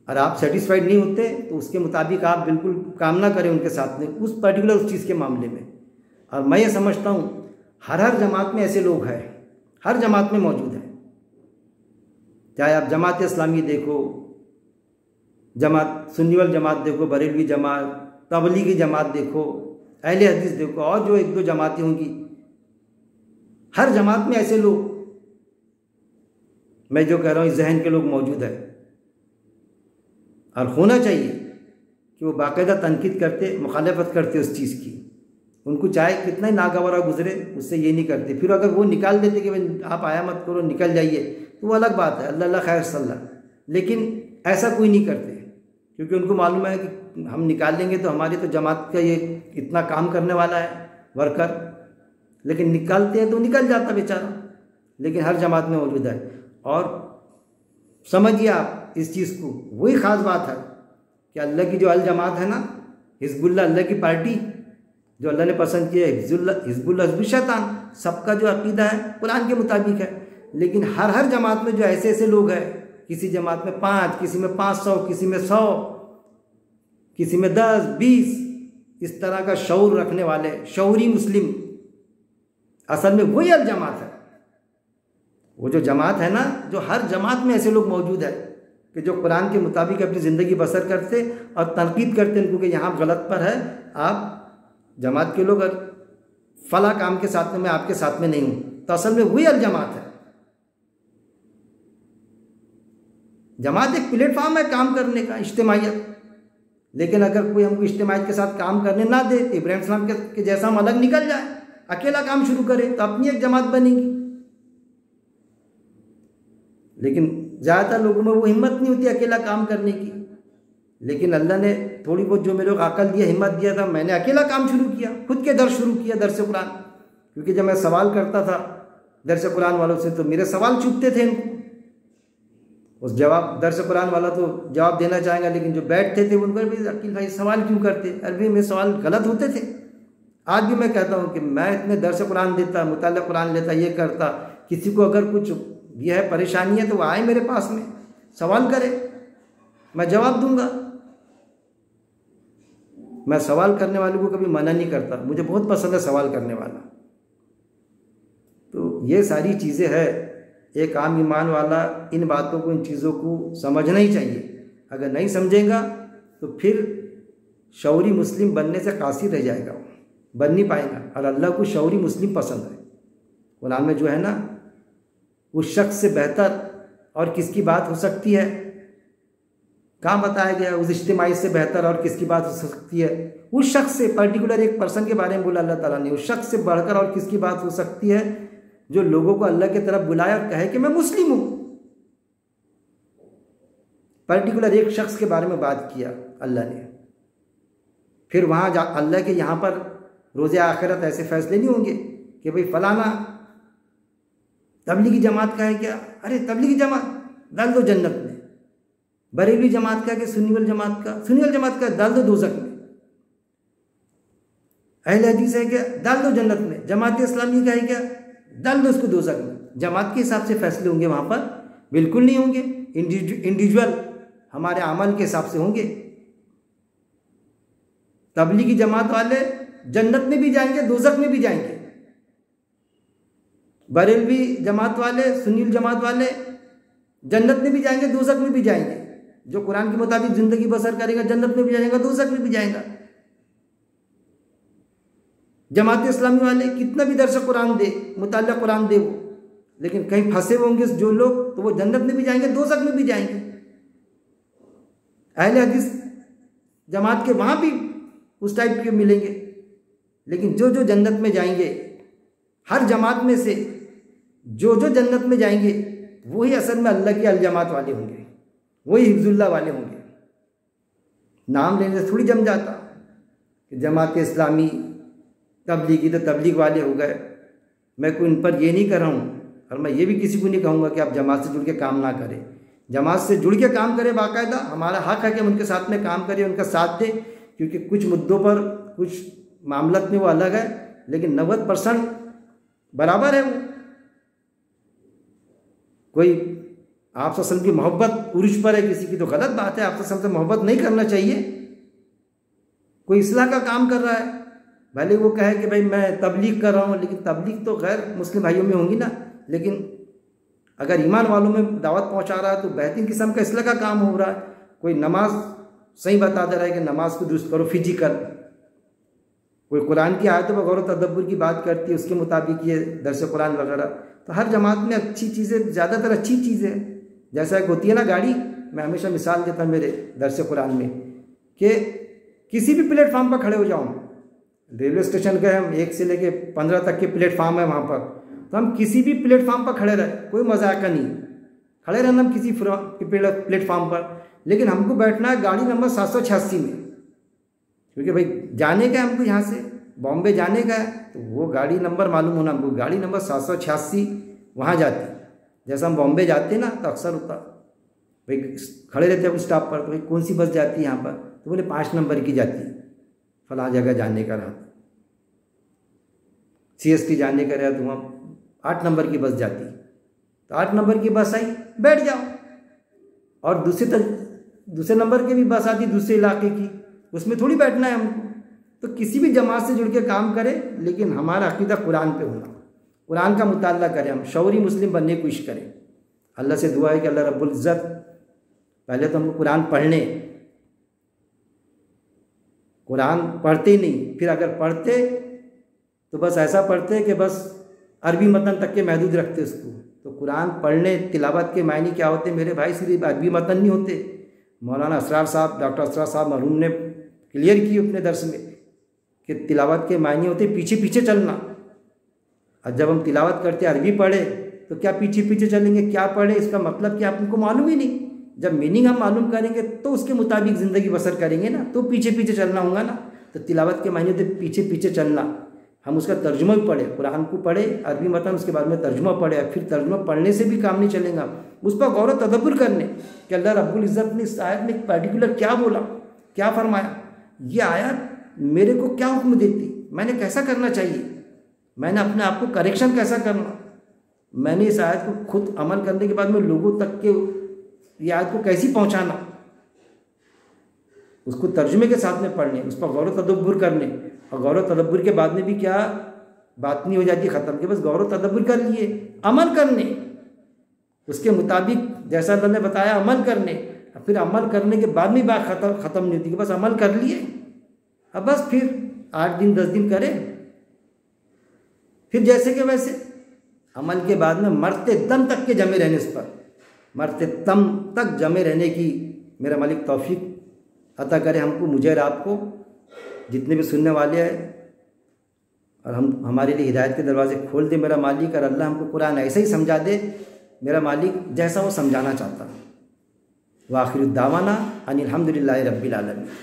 और आप सेटिस्फाइड नहीं होते तो उसके मुताबिक आप बिल्कुल काम ना करें उनके साथ में उस पर्टिकुलर उस चीज़ के मामले में। और मैं ये समझता हूँ हर जमात में ऐसे लोग हैं, हर जमात में मौजूद हैं, चाहे आप जमात इस्लामी देखो, जमात सुन्नी वल जमात देखो, बरेलवी जमात, तबलीगी जमात देखो, अहले हदीस देखो, और जो एक दो जमातें होंगी, हर जमात में ऐसे लोग, मैं जो कह रहा हूँ इस जहन के लोग मौजूद है। और होना चाहिए कि वो बाकायदा तनकीद करते, मुखालफत करते उस चीज़ की, उनको चाहे कितना ही नागवारा गुजरे उससे ये नहीं करते। फिर अगर वो निकाल देते कि भाई आप आया मत करो, निकल जाइए, तो वो अलग बात है, अल्लाह खैर सल्ला। लेकिन ऐसा कोई नहीं करते, क्योंकि उनको मालूम है कि हम निकाल देंगे तो हमारी तो जमात का ये इतना काम करने वाला है वर्कर, लेकिन निकालते हैं तो निकल जाता बेचारा। लेकिन हर जमात में मौजूद है। और समझिए आप इस चीज़ को, वही ख़ास बात है कि अल्लाह की जो अल जमात है ना, हिजबुल्लाह, अल्लाह की पार्टी जो अल्लाह ने पसंद की है, हिजबुल्लाह हिजबुल शैतान, सबका जो अकीदा है कुरान के मुताबिक है। लेकिन हर जमात में जो ऐसे ऐसे लोग हैं, किसी जमात में 5, किसी में 500, किसी में 100, किसी में 10, 20, इस तरह का शऊर रखने वाले शऊरी मुस्लिम, असल में वही अल जमात है। वो जो जमात है ना, जो हर जमात में ऐसे लोग मौजूद है कि जो कुरान के मुताबिक अपनी ज़िंदगी बसर करते और तनकीद करते उनको कि यहाँ गलत पर है, आप जमात के लोग फला काम के साथ में मैं आपके साथ में नहीं हूँ, तो असल में वही अल जमात है। जमात एक प्लेटफॉर्म है काम करने का, इज्तिमाइयत। लेकिन अगर कोई हमको इज्तिमाइयत के साथ काम करने ना दे, इब्राहिम सलाम के जैसा हम अलग निकल जाए, अकेला काम शुरू करे, तो अपनी एक जमात बनेगी। लेकिन ज़्यादातर लोगों में वो हिम्मत नहीं होती अकेला काम करने की। लेकिन अल्लाह ने थोड़ी बहुत जो मेरे को अकल दिया, हिम्मत दिया था, मैंने अकेला काम शुरू किया, खुद के दर्स शुरू किया, दर्स कुरान। क्योंकि जब मैं सवाल करता था दर्स कुरान वालों से, तो मेरे सवाल चुभते थे इनको। उस जवाब दर्स कुरान वाला तो जवाब देना चाहेगा, लेकिन जो बैठते थे उनको भी अकील भाई सवाल क्यों करते, अरबी में सवाल गलत होते थे। आज भी मैं कहता हूँ कि मैं इतने दर्स कुरान देता, मुताल्ला कुरान लेता, ये करता, किसी को अगर कुछ यह है परेशानी है तो वो आए मेरे पास में, सवाल करे, मैं जवाब दूंगा। मैं सवाल करने वाले को कभी मना नहीं करता, मुझे बहुत पसंद है सवाल करने वाला। तो ये सारी चीज़ें हैं, एक आम ईमान वाला इन बातों को, इन चीज़ों को समझना ही चाहिए। अगर नहीं समझेगा तो फिर शौरी मुस्लिम बनने से कासिर रह जाएगा, वो बन नहीं पाएगा। और अल्लाह को शौरी मुस्लिम पसंद है। कुरान में जो है ना, उस शख्स से बेहतर और किसकी बात हो सकती है, कहाँ बताया गया, उस इज्तिमाई से बेहतर और किसकी बात हो सकती है। उस शख्स से, पर्टिकुलर एक पर्सन के बारे में बोला अल्लाह ताला ने, उस शख्स से बढ़कर और किसकी बात हो सकती है जो लोगों को अल्लाह की तरफ बुलाया और कहे कि मैं मुस्लिम हूँ। पर्टिकुलर एक शख्स के बारे में बात किया अल्लाह ने। फिर वहाँ अल्लाह के यहाँ पर रोज़े आखिरत ऐसे फैसले नहीं होंगे कि भाई फलाना तबलीगी जमात का है क्या, अरे तबलीगी जमात डाल दो जन्नत में। बरेलवी जमात का है कि सुन्नी वाली जमात का, सुन्नी वाली जमात का डाल दो दोज़ख में। अहले हदीस है क्या, डाल दो जन्नत में। जमात इस्लामी का है क्या, डाल दो उसको दोज़ख में। जमात के हिसाब से फैसले होंगे वहाँ पर? बिल्कुल नहीं होंगे। इंडिविजुअल हमारे अमल के हिसाब से होंगे। तबलीगी जमात वाले जन्नत में भी जाएंगे, दोज़ख में भी जाएंगे। बरेलवी जमात वाले, सुन्नी जमात वाले जन्नत में भी जाएंगे, दोज़ख में भी जाएंगे। जो कुरान के मुताबिक ज़िंदगी बसर करेगा जन्नत में भी जाएगा, दोज़ख में भी जाएगा। जमात इस्लामी वाले कितना भी दर्स कुरान दे, मुताल्ला कुरान दे वो, लेकिन कहीं फंसे होंगे जो लोग, तो वो जन्नत में भी जाएंगे, दोज़ख में भी जाएंगे। अहले हदीस जमात के वहाँ भी उस टाइप के मिलेंगे। लेकिन जो जो जन्नत में जाएंगे, हर जमात में से जो जो जन्नत में जाएंगे वही असल में अल्लाह की अल जमात वाले होंगे, वही हिफ्जुल्लाह वाले होंगे। नाम लेने से थोड़ी जम जाता कि जमात इस्लामी तबलीगी तो तबलीग वाले हो गए। मैं कोई इन पर ये नहीं कर रहा हूँ, और मैं ये भी किसी को नहीं कहूँगा कि आप जमात से जुड़ के काम ना करें। जमात से जुड़ के काम करें बाकायदा, हमारा हक है कि हम उनके साथ में काम करें, उनका साथ दें। क्योंकि कुछ मुद्दों पर, कुछ मामलत में वो अलग है, लेकिन 90% बराबर है। वो कोई आप सल्लम की मोहब्बत उर्ज पर है किसी की, तो गलत बात है। आप सल्लम से मोहब्बत नहीं करना चाहिए। कोई इस्लाह का काम कर रहा है, भले वो कहे कि भाई मैं तबलीग कर रहा हूँ, लेकिन तबलीग तो गैर मुस्लिम भाइयों में होंगी ना। लेकिन अगर ईमान वालों में दावत पहुँचा रहा है तो बेहतरीन किस्म का इस्लाह का काम हो रहा है। कोई नमाज सही बता दे रहा है कि नमाज को दुरुस्त करो, फिजिकल। कोई कुरान की आयतों पर गौर तदब्बुर की बात करती है, उसके मुताबिक ये दर्स कुरान वगैरह। तो हर जमात में अच्छी चीज़ें, ज़्यादातर अच्छी चीज़ें, जैसा एक होती है ना गाड़ी, मैं हमेशा मिसाल देता हूँ मेरे दर्स कुरान में कि किसी भी प्लेटफार्म पर खड़े हो जाओ। रेलवे स्टेशन गए हम, 1 से लेके 15 तक के प्लेटफार्म है वहाँ पर, तो हम किसी भी प्लेटफार्म पर खड़े रहे, कोई मजाक नहीं, खड़े रहना हम किसी प्लेटफार्म पर। लेकिन हमको बैठना है गाड़ी नंबर 786 में, क्योंकि भाई जाने का है हमको, यहाँ से बॉम्बे जाने का है, तो वो गाड़ी नंबर मालूम होना हमको। गाड़ी नंबर 786 वहाँ जाती। जैसा हम बॉम्बे जाते हैं ना तो अक्सर होता भाई खड़े रहते हैं स्टॉप पर, तो भाई कौन सी बस जाती है यहाँ पर, तो बोले 5 नंबर की जाती है, फलां जगह जाने का रहा, CST जाने का रहा तो वहाँ 8 नंबर की बस जाती। तो 8 नंबर की बस आई, बैठ जाओ। और दूसरे नंबर की भी बस आती दूसरे इलाके की, उसमें थोड़ी बैठना है हमको। तो किसी भी जमात से जुड़ के काम करें, लेकिन हमारा अकीदा कुरान पे होना, कुरान का मुताला करें, हम शौरी मुस्लिम बनने की कोशिश करें। अल्लाह से दुआ है कि अल्लाह रब्बुल इज़्ज़त पहले तो हमको कुरान पढ़ने, कुरान पढ़ते ही नहीं, फिर अगर पढ़ते तो बस ऐसा पढ़ते कि बस अरबी मतन तक के महदूद रखते उसको। तो कुरान पढ़ने तिलावत के मायने क्या होते मेरे भाई, सिर्फ अरबी मतन नहीं होते। मौलाना असरार साहब, डॉक्टर असरार साहब मरहूम ने क्लियर की अपने दर्स में कि तिलावत के मायने होते पीछे पीछे चलना। और जब हम तिलावत करते अरबी पढ़े तो क्या पीछे पीछे चलेंगे, क्या पढ़े, इसका मतलब क्या आपको मालूम ही नहीं। जब मीनिंग हम मालूम करेंगे तो उसके मुताबिक ज़िंदगी बसर करेंगे ना, तो पीछे पीछे चलना होगा ना। तो तिलावत के मायने होते पीछे पीछे चलना। हम उसका तर्जुमा भी पढ़े, कुरान को पढ़े अरबी मतन, उसके बाद में तर्जुमा पढ़े। फिर तर्जुमा पढ़ने से भी काम नहीं चलेगा, उस पर गौर तदब्बुर करने कि अल्लाह रब्बुल इज़्ज़त ने इस आयत में एक पर्टिकुलर क्या बोला, क्या फरमाया, ये आयत मेरे को क्या हुक्म देती, मैंने कैसा करना चाहिए, मैंने अपने आप को करेक्शन कैसा करना, मैंने इस आयत को खुद अमल करने के बाद में लोगों तक के ये आयत को कैसी पहुंचाना, उसको तर्जुमे के साथ में पढ़ने, उस पर गौर तदब्बुर करने। और गौर तदब्बुर के बाद में भी क्या बात नहीं हो जाती ख़त्म, के बस गौर तदब्बुर कर लिए, अमल करने, उसके मुताबिक जैसा अल्लाह ने बताया अमल करने। फिर अमल करने के बाद में बात ख़त्म नहीं होती कि बस अमल कर लिए, अब बस फिर 8 दिन 10 दिन करें, फिर जैसे कि वैसे। अमल के बाद में मरते दम तक के जमे रहने, उस पर मरते दम तक जमे रहने की मेरा मालिक तौफीक अता करे हमको, मुझे और आपको, जितने भी सुनने वाले हैं। और हम हमारे लिए हिदायत के दरवाजे खोल दे मेरा मालिक, और अल्लाह हमको कुरान ऐसे ही समझा दे मेरा मालिक जैसा वो समझाना चाहता। व आखिर दावाना अनिल हम्दुलिल्लाहि रब्बिल आलमीन।